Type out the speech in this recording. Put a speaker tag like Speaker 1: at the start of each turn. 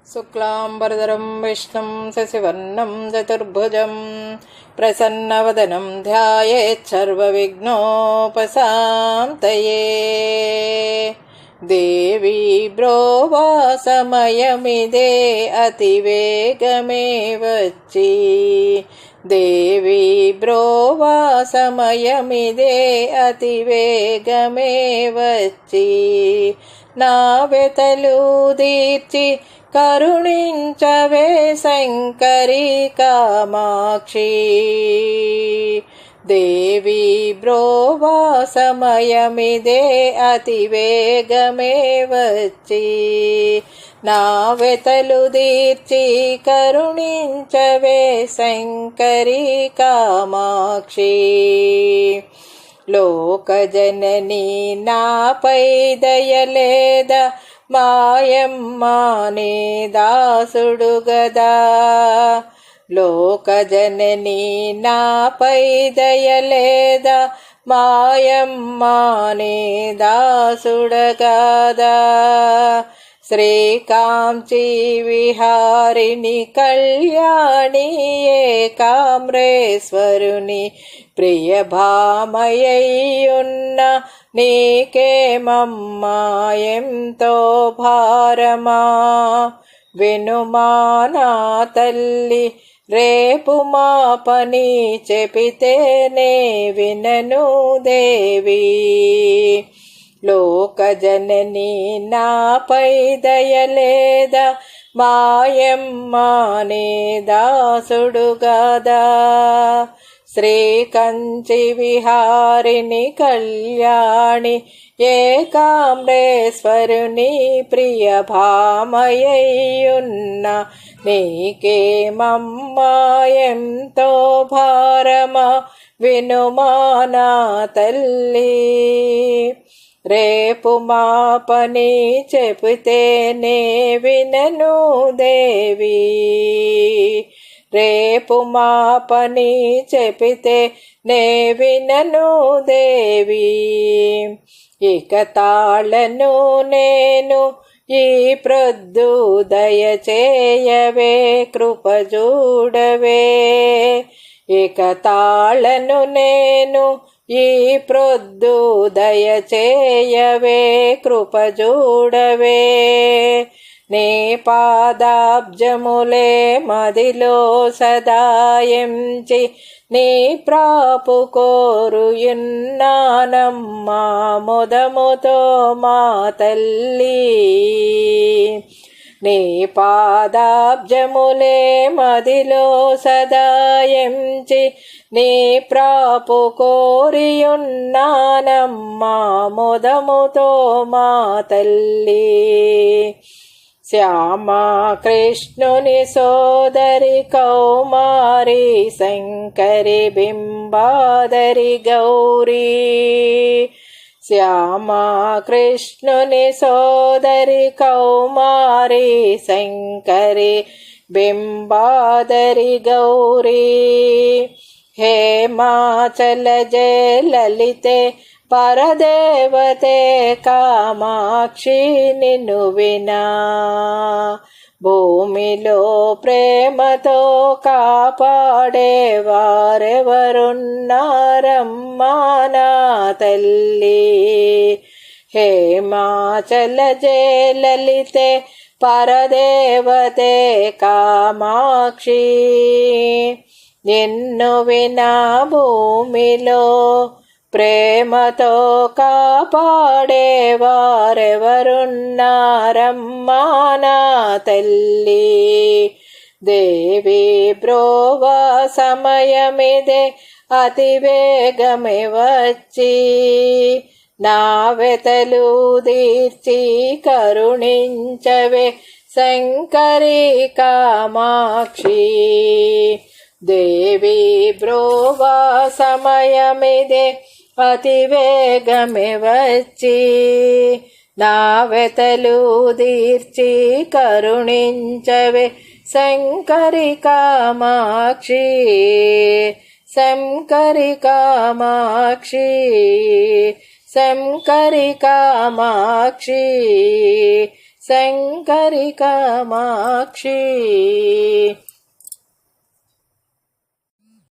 Speaker 1: शुक्लांबरधरं विष्णुं शशिवर्णं चतुर्भुजं प्रसन्नवदनं ध्यायेत् सर्वविघ्नोपशान्तये। देवी ब्रोवासमयमिदे अतिवेगमे వచ్చి देवी ब्रोवासमयमिदे अतिवेगमे వచ్చి నా వెతలు దీర్చి కరుణించవే శంకరి కామాక్షి। దేవి బ్రోవా సమయమిదే అతివేగమే వచ్చి నా వెతలు దీర్చి కరుణించవే శంకరి కామాక్షి। లోకజనని నాపై దయలేద మాయమ్మ నీ దాసుడు గదా। లోకజనని నాపై దయలేద మాయమ్మ నీ దాసుడు గదా। శ్రీకాంచి విహారిణి కళ్యాణి ఏకామ్రేశ్వరుని ప్రియ భామయ్యున్న నీకేమమ్మా ఎంతో భారమా। వినుమా నా తల్లి రేపు మా పని చెపితేనే వినను దేవి। లోకజనని నాపై దయలేద మాయమ్మ నీ దాసుడు గదా। శ్రీకంచి విహారిణి కళ్యాణి ఏకామ్రేశ్వరుని ప్రియ భామయ్యున్న నీకేమమ్మా ఎంతో భారమా। వినుమా నా తల్లి రేపు మా పని చెబితేనే వినను దేవి। రేపు మా పని చెబితే నే వినను దేవి। ఇక తాళను నేను ఈ ప్రొద్దు దయచేయవే కృప చూడవే। ఇక తాళను నేను ఈ ప్రొద్దు దయచేయవే కృప చూడవే। నీ పాదాబ్జములే మదిలో సదాయించి నీ ప్రాపు కోరుయున్నానమ్మా ముదముతో మా తల్లి। నీ పాదాబ్జములే మదిలో సదాయించి నీ ప్రాపు కోరియున్నానమ్మా ముదముతో మా తల్లి। శ్యామా కృష్ణుని సోదరి కౌమారి శంకరి బింబాదరి గౌరీ। శ్యామా కృష్ణుని సోదరి కౌమారి శంకరి బింబాదరి గౌరీ। హేమాచల జయ లలితే పరదేవతే కామాక్షి నిన్ను వినా భూమిలో ప్రేమతో కాపాడే వారెవరున్నారమ్మా నా తల్లి। హేమాచల జయ లలితే పరదేవతే కామాక్షి నిన్ను వినా భూమిలో ప్రేమతో కాపాడే వారెవరున్నారమ్మా నా తల్లి। దేవి బ్రోవా సమయమిదే అతివేగమే వచ్చి నా వెతలు దీర్చి కరుణించవే శంకరి కామాక్షి। దేవి బ్రోవా సమయమిదే అతివేగమే వచ్చి నా వెతలు దీర్చి కరుణించవే శంకరి కామాక్షి। శంకరి కామాక్షి శంకరి కామాక్షి శంకరి కామాక్షి.